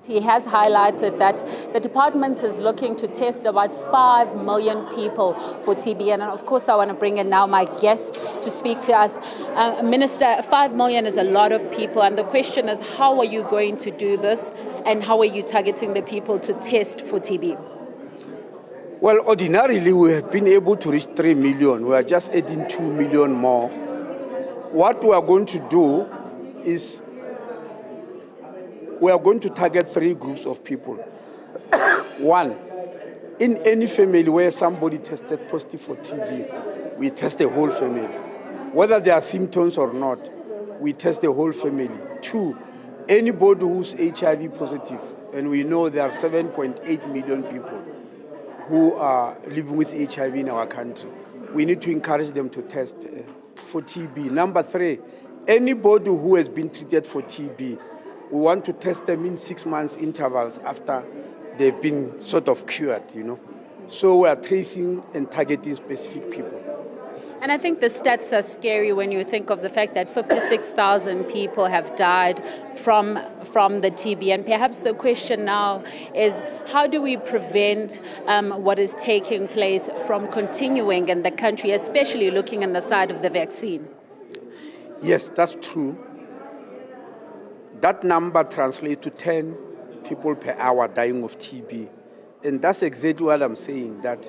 He has highlighted that the department is looking to test about 5 million people for TB. And of course, I want to bring in now my guest to speak to us. Minister, 5 million is a lot of people. And the question is, how are you going to do this? And how are you targeting the people to test for TB? Well, ordinarily, we have been able to reach 3 million. We are just adding 2 million more. What we are going to do is we are going to target 3 groups of people. One, in any family where somebody tested positive for TB, we test the whole family. Whether there are symptoms or not, we test the whole family. 2, anybody who's HIV positive, and we know there are 7.8 million people who are living with HIV in our country, we need to encourage them to test for TB. Number 3, anybody who has been treated for TB, we want to test them in 6 months intervals after they've been sort of cured, So we are tracing and targeting specific people. And I think the stats are scary when you think of the fact that 56,000 people have died from the TB. And perhaps the question now is, how do we prevent what is taking place from continuing in the country, especially looking on the side of the vaccine? Yes, that's true. That number translates to 10 people per hour dying of TB. And that's exactly what I'm saying, that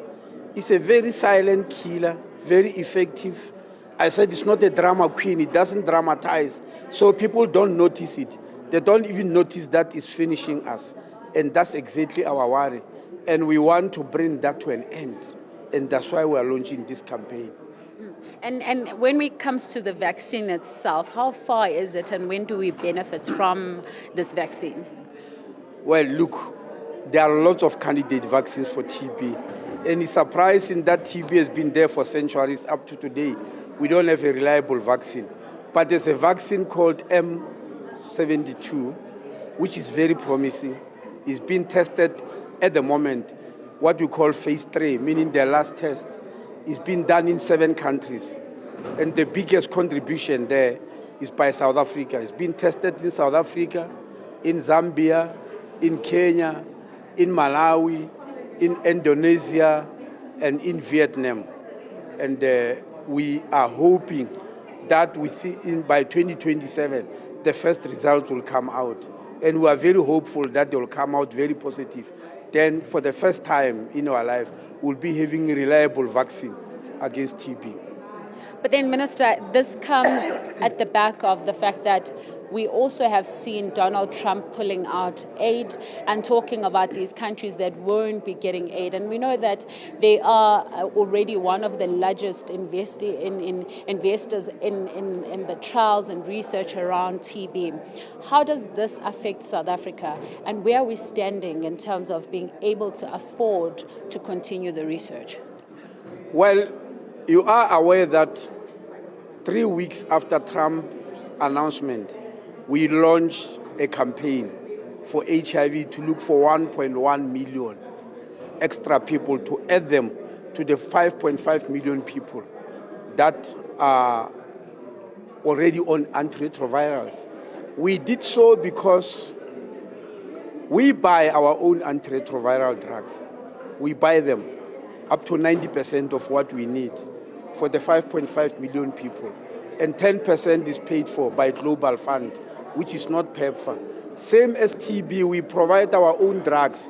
it's a very silent killer, very effective. I said it's not a drama queen, it doesn't dramatize. So people don't notice it. They don't even notice that it's finishing us. And that's exactly our worry. And we want to bring that to an end. And that's why we are launching this campaign. And when it comes to the vaccine itself, how far is it and when do we benefit from this vaccine? Well, look, there are lots of candidate vaccines for TB. And it's surprising that TB has been there for centuries up to today. We don't have a reliable vaccine. But there's a vaccine called M72, which is very promising. It's being tested at the moment, what we call phase 3, meaning the last test. It's been done in 7 countries. And the biggest contribution there is by South Africa. It's been tested in South Africa, in Zambia, in Kenya, in Malawi, in Indonesia, and in Vietnam. And we are hoping that by 2027, the first results will come out. And we are very hopeful that they will come out very positive. Then, for the first time in our life, we'll be having a reliable vaccine against TB. But then, Minister, this comes at the back of the fact that we also have seen Donald Trump pulling out aid and talking about these countries that won't be getting aid. And we know that they are already one of the largest investors in the trials and research around TB. How does this affect South Africa? And where are we standing in terms of being able to afford to continue the research? Well, you are aware that 3 weeks after Trump's announcement, we launched a campaign for HIV to look for 1.1 million extra people to add them to the 5.5 million people that are already on antiretrovirals. We did so because we buy our own antiretroviral drugs. We buy them up to 90% of what we need for the 5.5 million people. And 10% is paid for by Global Fund, which is not PEPFAR. Same as TB, we provide our own drugs.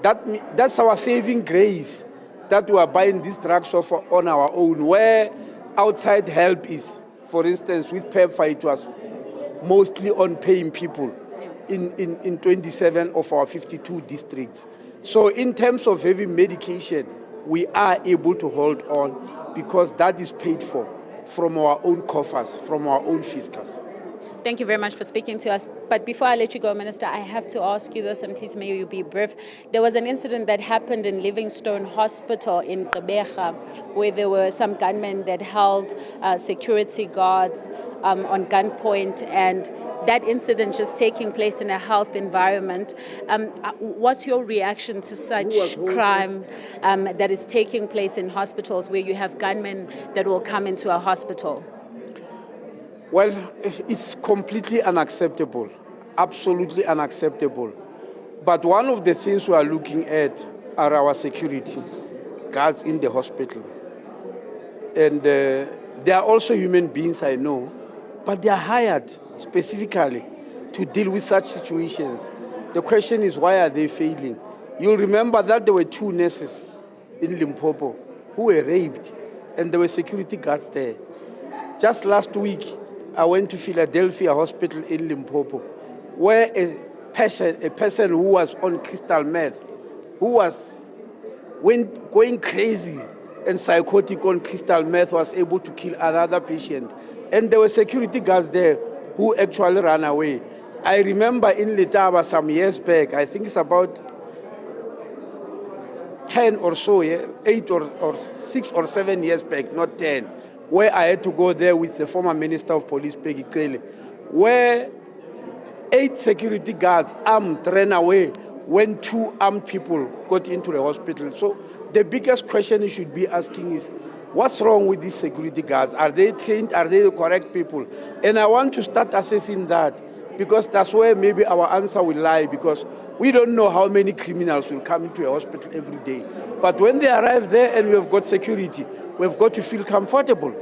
That's our saving grace, that we are buying these drugs on our own, where outside help is. For instance, with PEPFAR, it was mostly on paying people in 27 of our 52 districts. So in terms of having medication, we are able to hold on because that is paid for from our own coffers, from our own fiscus. Thank you very much for speaking to us. But before I let you go, Minister, I have to ask you this, and please may you be brief. There was an incident that happened in Livingstone Hospital in Gqeberha, where there were some gunmen that held security guards on gunpoint, and that incident just taking place in a health environment. What's your reaction to such crime that is taking place in hospitals where you have gunmen that will come into a hospital? Well, it's completely unacceptable, absolutely unacceptable. But one of the things we are looking at are our security guards in the hospital. And they are also human beings, I know, but they are hired specifically to deal with such situations. The question is, why are they failing? You'll remember that there were 2 nurses in Limpopo who were raped, and there were security guards there. Just last week, I went to Philadelphia Hospital in Limpopo, where a person who was on crystal meth, who was going crazy and psychotic on crystal meth, was able to kill another patient. And there were security guards there who actually ran away. I remember in Letaba some years back, I think it's about 10 or so, 8 or 6 or 7 years back, not 10, where I had to go there with the former Minister of Police, Peggy Cele, where 8 security guards armed ran away when 2 armed people got into the hospital. So the biggest question you should be asking is, what's wrong with these security guards? Are they trained? Are they the correct people? And I want to start assessing that, because that's where maybe our answer will lie, because we don't know how many criminals will come into a hospital every day. But when they arrive there and we've got security, we've got to feel comfortable.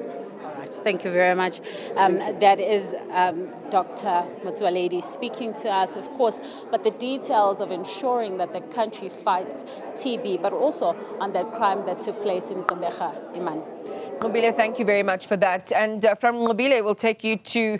Thank you very much. That is Dr. Motsoaledi speaking to us, of course, but the details of ensuring that the country fights TB, but also on that crime that took place in Gqeberha, Iman. Nqobile, thank you very much for that. And from Nqobile, we'll take you to